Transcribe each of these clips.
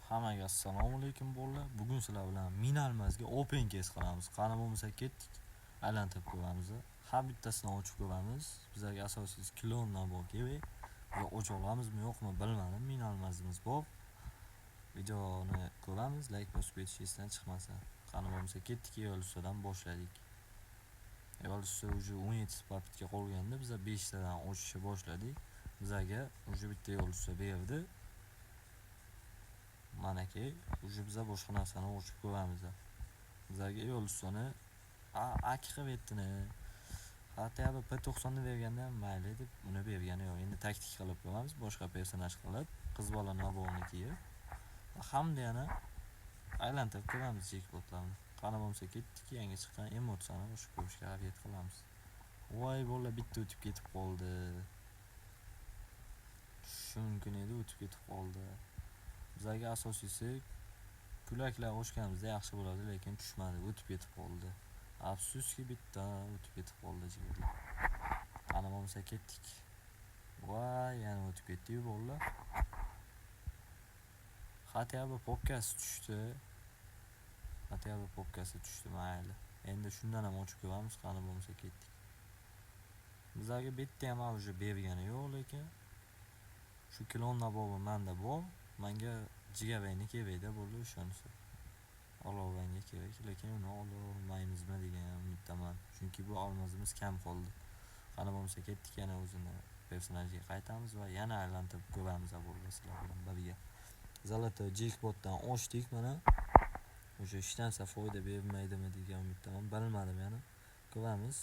Hammaga assalomu alaykum bolalar. Bugun sizlar bilan Minalmazga open case qilamiz. Qani bo'lmasa ketdik. Aylantirib ko'ramiz. Har bittasini ochib ko'ramiz. Bizlarga asosiysi klonlar bor kerak. Yo ocha olamizmi yo'qmi bilmadim. Minalmazimiz bor. Videoni ko'ramiz. Like bosib ketish esdan chiqmasa. Qani bo'lmasa ketdik. Yo'l boshladik. Yo'l ustida 17 papitga qolganda biz 5 tadan ochishni boshladik. Bizlarga bitta yo'l ustida berdi. Manaki biza boshqa narsani ochib ko'ramiz. Bizlarga yo'l ustini akhi qilibdini. Hatto P90 ni berganda ham mayli deb uni bergani yo'q. Endi taktik qilib ko'ramiz. Boshqa personaj qilib, qiz bola naboni kiyib. Hamda yana aylantirib ko'ramiz jackpotlarni. Qani bo'lmasa ketdik, yangi chiqqan emotsiyani o'shib ko'rishga harakat qilamiz. Voy bola bitta o'tib ketib qoldi. Shu mumkin edi, o'tib ketib qoldi. Bizlarga asosiysi kulaklar ochganimizda yaxshi bo'ladi, lekin tushmadi, o'tib ketib qoldi. Afsuski bitta o'tib ketib qoldi jiguli. Qani bo'lmasa ketdik. Voy, yana o'tib ketdi-yu bolalar. Hatto popkasi tushdi. Mayli. Endi shundan ham ochib ko'ramiz, qani bo'lmasa ketdik. Bizlarga bitta ham уже bergani yo'q, lekin shu klon nabobi menda bor. Menga jigavayni kerakda bo'ldi o'shanisi. Olovanga kerak, lekin uni ololmaymizmi degan umiddaman. Chunki bu olmazimiz kam qoldi. Qani bo'lmasa ketdik, yana o'zini personajiga qaytamiz va yana aylantirib ko'ramiz bo'ldi sizlar bilan birga. Zalata jackpotdan ochdik mana. O'sha hech narsa foyda bermaydimi degan umiddaman. Bilmadim yana. Ko'ramiz.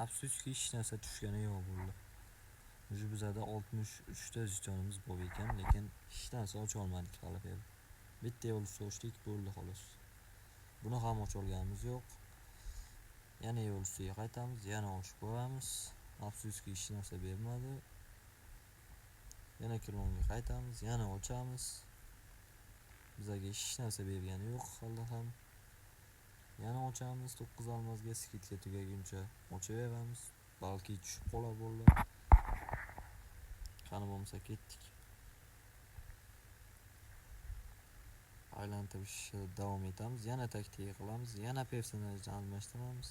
Afsuski hech narsa tushgani yo'q bo'ldi. Bizada 63 ta jetonimiz bor ekan, lekin hech narsa ocha olmadik hali beri. Bitta yo'l so'rashdik, bo'ldi xolos. Buni ham ocha olganimiz yo'q. Yana yo'l ustiga qaytamiz, yana ochib ko'ramiz. Afsuski hech narsa bermadi. Yana klonga qaytamiz, yana ochamiz. Bizlarga hech narsa bergani yo'q hali ham. Yana ochamiz, 9 olmazga skidga tugaguncha ochaveramiz. Balki tushib qolar bo'ldi. Qani bo'lmasa ketdik. Aylantirishni davom etamiz. Yana taktika qilamiz. Yana personajni almashtiramiz.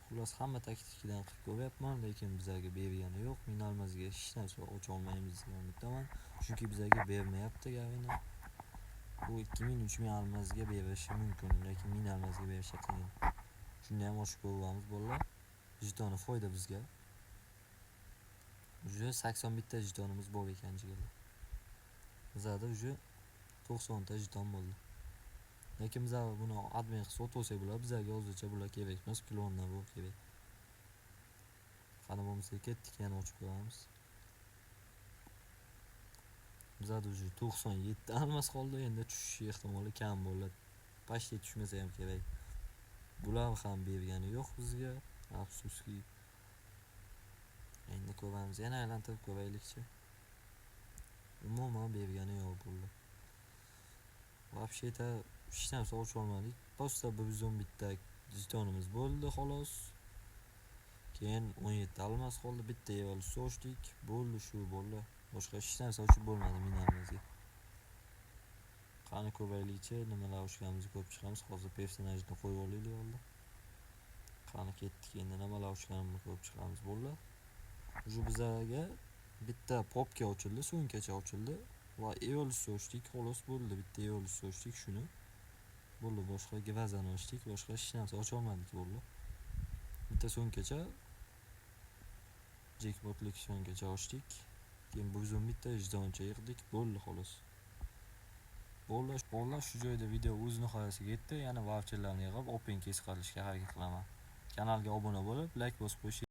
Xullas hamma taktikidan qilib ko'ryapman, lekin bizlarga bergani yo'q. Minalmazga hech narsa ocha olmaymiz degan umiddaman. Chunki bizlarga bermayapti gavina. Bu 2000-3000 almazga berishi mumkin, lekin Minalmazga berishi qiyin. Shunda ham ochib ko'ramiz bolalar. Jetoni foyda bizga. Уже 81 ta jetonimiz bor ekan jigarlar. Bizada уже 90 ta jeton bo'ldi. Lekin biz buni admin qilib sotib olsak bo'ladi. Bizlarga hozircha bular kerak emas, klonlar bor kerak. Qani bo'lmasa ketdik, yana ochib ko'ramiz. Bizada уже 97 almas qoldi, endi tushish ehtimoli kam bo'ladi. Pashti tushmasa ham kerak. Bular ham bergani yo'q bizga, afsuski. Endi ko'ramiz, yana aylantirib ko'raylikchi. Umuman bergani yo'q bo'ldi. Вообще-то hech narsa ocha olmadik. Просто 111 ta jetonimiz bo'ldi xolos. Keyin 17 almas qoldi, bitta yo'l so'rashdik. Bo'ldi shu bo'ldi. Boshqa hech narsa ochib bo'lmadi Minalmazga. Qani ko'raylikchi, nimalar ochganimizni ko'rib chiqamiz. Hozir personajni qo'yib olaylik oldi. Qani ketdik, endi nimalar ochganimizni ko'rib chiqamiz bo'ldi. Shu bizlarga bitta popka ochildi, so'nggacha ochildi va yo'l so'rashdik, xolos bo'ldi. Bitta yo'l so'rashdik shuni. Bo'ldi, boshqa gvazani ochdik, boshqa hech narsa ocha olmadik bo'ldi. Bitta so'nggacha jackpotlik so'nggacha ochdik. Keyin 111 ta jetoncha yig'dik, bo'ldi xolos. Bolalar shu joyda video o'z nihoyasiga yetdi. Yana voucherlarni yig'ib open case qilishga harakat qilaman. Kanalga obuna bo'lib, like bosib qo'yish